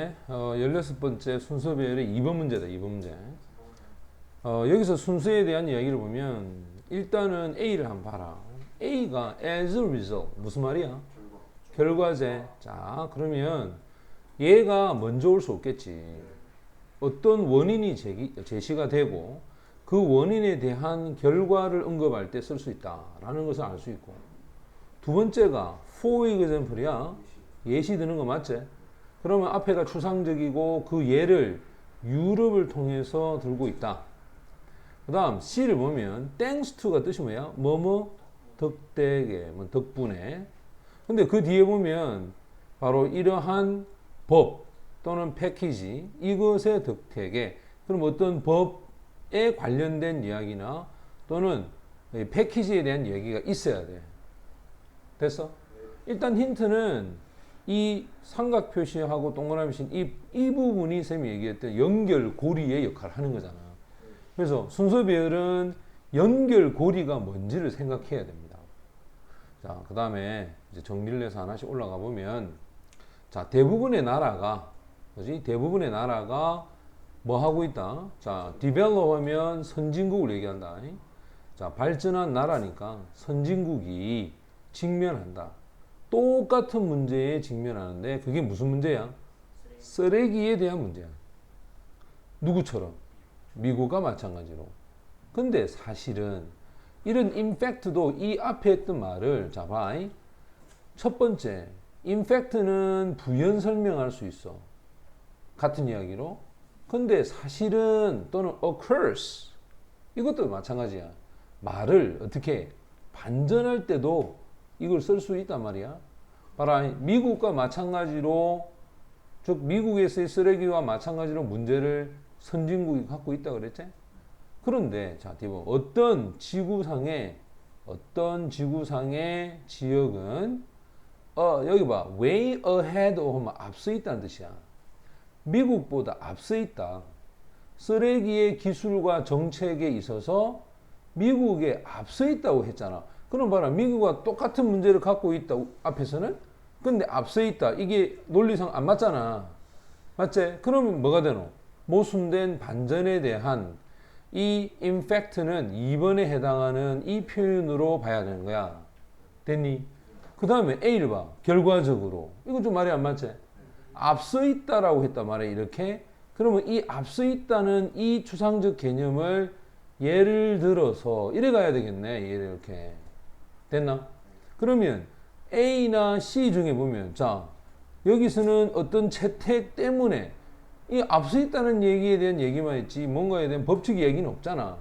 이제 16번째 순서 배열의 2번 문제다. 2번 문제. 여기서 순서에 대한 이야기를 보면 일단은 A를 한번 봐라. A가 as a result 무슨 말이야? 결과제. 자, 그러면 얘가 먼저 올 수 없겠지. 어떤 원인이 제시가 되고 그 원인에 대한 결과를 언급할 때 쓸 수 있다라는 것을 알 수 있고, 두 번째가 for example이야. 예시 드는 거 맞지? 그러면 앞에가 추상적이고 그 예를 유럽을 통해서 들고 있다. 그 다음 C를 보면 thanks to가 뜻이 뭐야? 뭐뭐 덕택에, 뭐 덕분에. 근데 그 뒤에 보면 바로 이러한 법 또는 패키지, 이것의 덕택에, 그럼 어떤 법에 관련된 이야기나 또는 패키지에 대한 얘기가 있어야 돼. 됐어? 일단 힌트는 이 삼각 표시하고 동그라미 신 이 부분이 쌤이 얘기했던 연결고리의 역할을 하는 거잖아. 그래서 순서 배열은 연결고리가 뭔지를 생각해야 됩니다. 자, 그 다음에 이제 정리를 해서 하나씩 올라가 보면, 자, 대부분의 나라가, 그지? 대부분의 나라가 뭐 하고 있다? 자, develop 하면 선진국을 얘기한다. 자, 발전한 나라니까 선진국이 직면한다. 똑같은 문제에 직면하는데 그게 무슨 문제야? 쓰레기에 대한 문제야. 누구처럼? 미국과 마찬가지로. 근데 사실은 이런 인팩트도 이 앞에 했던 말을, 자, 봐. 첫 번째, 인팩트는 부연 설명할 수 있어. 같은 이야기로. 근데 사실은 또는 occurs, 이것도 마찬가지야. 말을 어떻게 반전할 때도 이걸 쓸 수 있단 말이야. 봐라, 미국과 마찬가지로, 즉 미국에서의 쓰레기와 마찬가지로 문제를 선진국이 갖고 있다 그랬지? 그런데 자, 어떤 지구상의 지역은 여기 봐, way ahead 하면 앞서 있다는 뜻이야. 미국보다 앞서 있다. 쓰레기의 기술과 정책에 있어서 미국에 앞서 있다고 했잖아. 그럼 봐라, 미국과 똑같은 문제를 갖고 있다 앞에서는. 근데 앞서 있다, 이게 논리상 안 맞잖아. 맞지? 그러면 뭐가 되노? 모순된 반전에 대한 이 인팩트는 2번에 해당하는 이 표현으로 봐야 되는 거야. 됐니? 그 다음에 A를 봐. 결과적으로. 이거 좀 말이 안 맞지? 앞서 있다라고 했단 말이야, 이렇게. 그러면 이 앞서 있다는 이 추상적 개념을 예를 들어서 이래 가야 되겠네. 이렇게. 됐나? 그러면 A나 C 중에 보면, 자, 여기서는 어떤 채택 때문에 이 앞서 있다는 얘기에 대한 얘기만 했지 뭔가에 대한 법칙 얘기는 없잖아.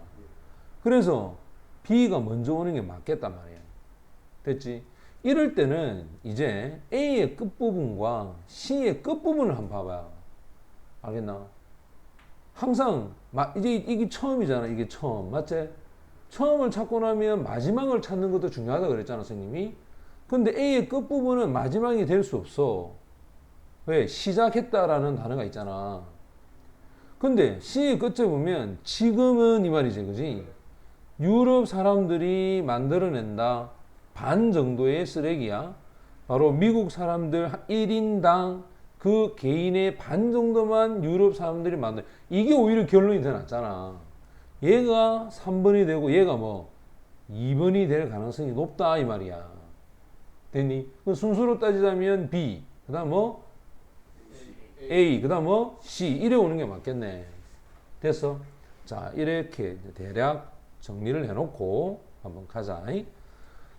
그래서 B가 먼저 오는 게 맞겠단 말이야. 됐지? 이럴 때는 이제 A의 끝부분과 C의 끝부분을 한번 봐봐요. 알겠나? 항상 이게 처음이잖아. 이게 처음. 맞지? 처음을 찾고 나면 마지막을 찾는 것도 중요하다 그랬잖아, 선생님이. 근데 A의 끝부분은 마지막이 될 수 없어. 왜? 시작했다라는 단어가 있잖아. 근데 C의 끝에 보면 지금은 이 말이지, 그지? 유럽 사람들이 만들어낸다. 반 정도의 쓰레기야. 바로 미국 사람들 1인당 그 개인의 반 정도만 유럽 사람들이 만들. 이게 오히려 결론이 더 낫잖아. 얘가 3번이 되고 얘가 뭐 2번이 될 가능성이 높다 이 말이야. 됐니? 순수로 따지자면 B, 그 다음 뭐 A, 그 다음 뭐 C 이래 오는 게 맞겠네. 됐어? 자, 이렇게 대략 정리를 해놓고 한번 가자.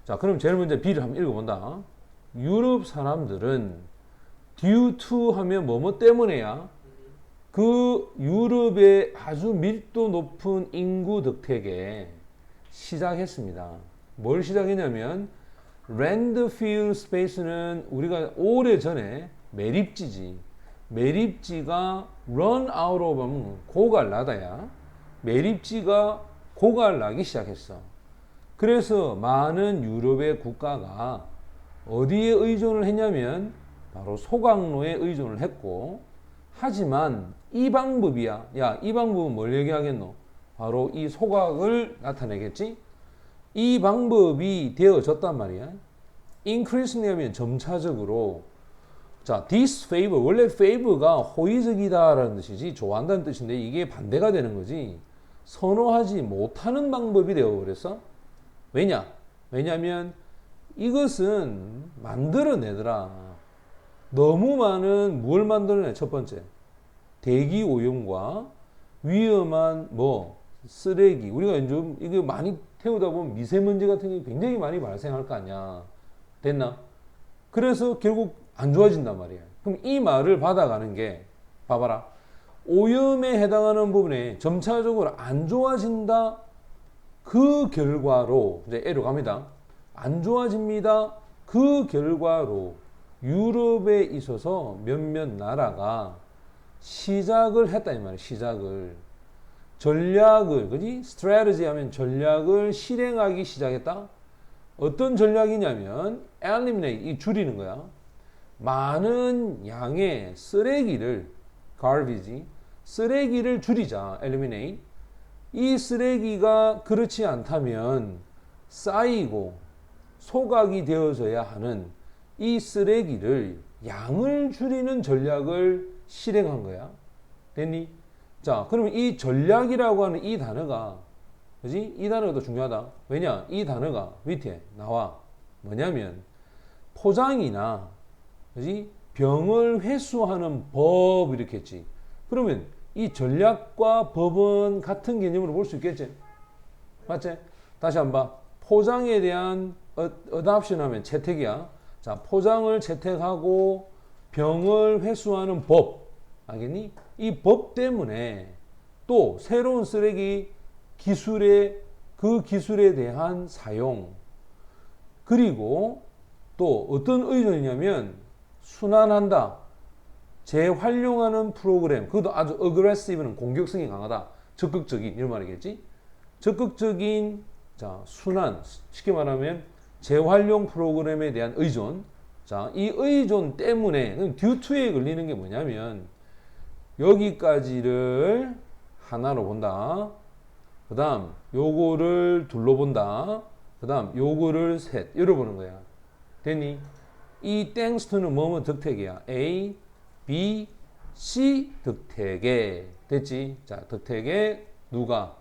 자, 그럼 제일 먼저 B를 한번 읽어본다. 유럽 사람들은 due to 하면 뭐뭐 때문에야 그 유럽의 아주 밀도 높은 인구 덕택에 시작했습니다. 뭘 시작했냐면 랜드필 스페이스는 우리가 오래전에 매립지지. 매립지가 run out of 하면 고갈나다야. 매립지가 고갈나기 시작했어. 그래서 많은 유럽의 국가가 어디에 의존을 했냐면 바로 소각로에 의존을 했고, 하지만 이 방법이야. 야, 이 방법은 뭘 얘기하겠노? 바로 이 소각을 나타내겠지? 이 방법이 되어졌단 말이야. increasingly 하면 점차적으로 자, disfavor. 원래 favor가 호의적이다라는 뜻이지, 좋아한다는 뜻인데, 이게 반대가 되는 거지. 선호하지 못하는 방법이 되어버렸어. 왜냐면, 이것은 만들어내더라. 너무 많은 뭘 만들어내? 첫 번째. 대기 오염과 위험한 쓰레기. 우리가 요즘 이거 많이 태우다 보면 미세먼지 같은 게 굉장히 많이 발생할 거 아니야. 됐나? 그래서 결국 안 좋아진단 말이야. 그럼 이 말을 받아가는 게, 봐봐라. 오염에 해당하는 부분에 점차적으로 안 좋아진다. 그 결과로, 이제 A로 갑니다. 안 좋아집니다. 그 결과로 유럽에 있어서 몇몇 나라가 시작을 했다 이 말이야. 시작을. 전략을, 그지? strategy 하면 전략을 실행하기 시작했다. 어떤 전략이냐면 eliminate, 이 줄이는 거야. 많은 양의 쓰레기를, garbage, 쓰레기를 줄이자. eliminate. 이 쓰레기가 그렇지 않다면 쌓이고 소각이 되어져야 하는 이 쓰레기를 양을 줄이는 전략을 실행한 거야. 됐니? 자, 그러면 이 전략이라고 하는 이 단어가, 그지? 이 단어가 더 중요하다. 왜냐? 이 단어가 밑에 나와. 뭐냐면, 포장이나, 그지? 병을 회수하는 법, 이렇게 했지. 그러면 이 전략과 법은 같은 개념으로 볼 수 있겠지? 맞지? 다시 한번 봐. 포장에 대한 어답션 하면 채택이야. 자, 포장을 채택하고 병을 회수하는 법. 알겠니? 이 법 때문에 또 새로운 쓰레기 그 기술에 대한 사용. 그리고 또 어떤 의존이냐면 순환한다. 재활용하는 프로그램. 그것도 아주 aggressive는 공격성이 강하다. 적극적인 이런 말이겠지. 적극적인 자, 순환. 쉽게 말하면 재활용 프로그램에 대한 의존. 자, 이 의존 때문에 due to에 걸리는 게 뭐냐면 여기까지를 하나로 본다. 그 다음 요거를 둘로 본다. 그 다음 요거를 셋 열어보는 거야. 됐니? 이 thanks to는 뭐뭐 덕택이야. A, B, C 덕택에. 됐지? 자, 덕택에 누가?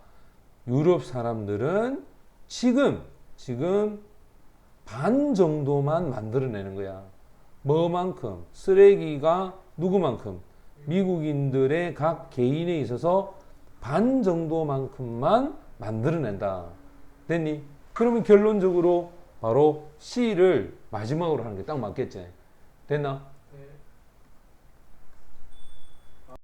유럽 사람들은 지금 반 정도만 만들어내는 거야. 뭐만큼? 쓰레기가 누구만큼? 미국인들의 각 개인에 있어서 반 정도만큼만 만들어낸다. 됐니? 그러면 결론적으로 바로 C를 마지막으로 하는 게 딱 맞겠지? 됐나?